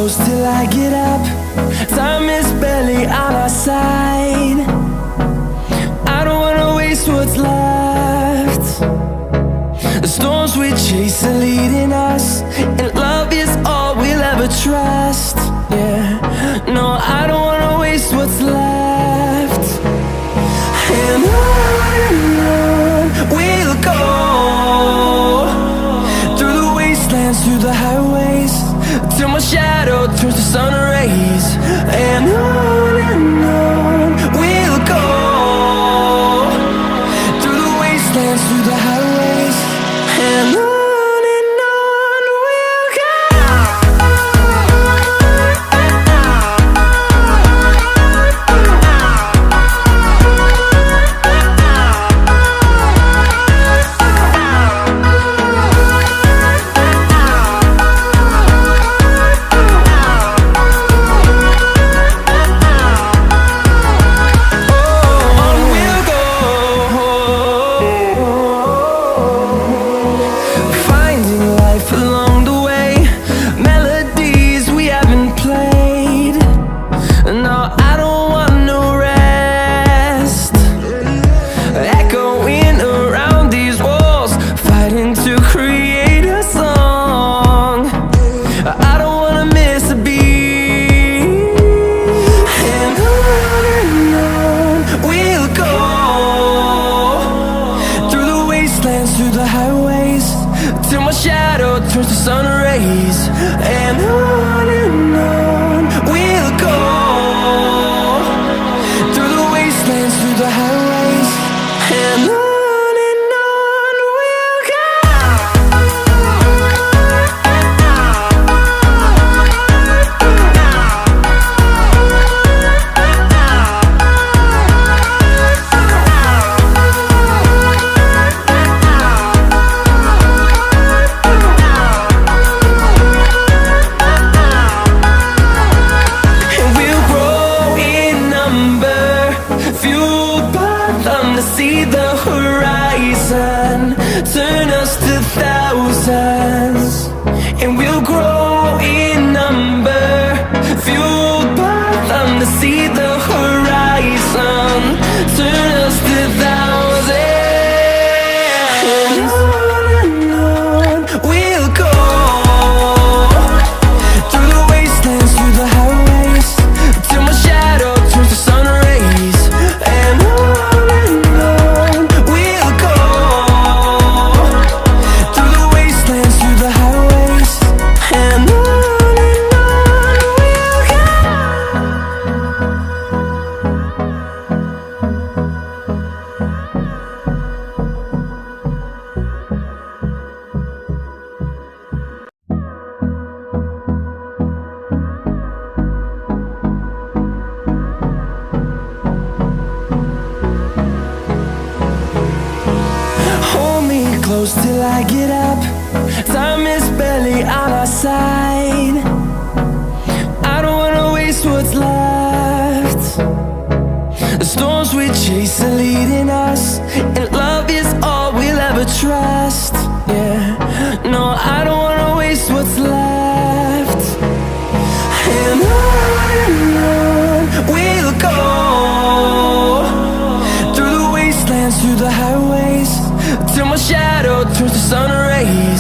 close till I get up. Time is barely on our side. I don't wanna waste what's left. The storms we chase are leading us, and love is all we'll ever trust. Yeah, no, I don't wanna waste what's left. And on we'll go, through the wastelands, through the highways, till my shadow turns to sun rays. And on we'll go, through the wastelands, through the highways, and on we'll go. Through the highways, till my shadow turns to sun rays. And on we'll go, through the wastelands, through the highways, and on we'll go. See the horizon turn us to thousands, and we'll grow in number, fueled by them. To see the horizon turn us to thousands, and on we'll go, through the wastelands, through the highways, till my shadow turns to sun rays. And close till I get up. Time is barely on our side. I don't wanna waste what's left. The storms we chase are leading us, and love is all we'll ever trust. Yeah, no, I don't wanna waste what's left. And on we'll go, through the wastelands, through the highways, till my shadow turns to sun rays.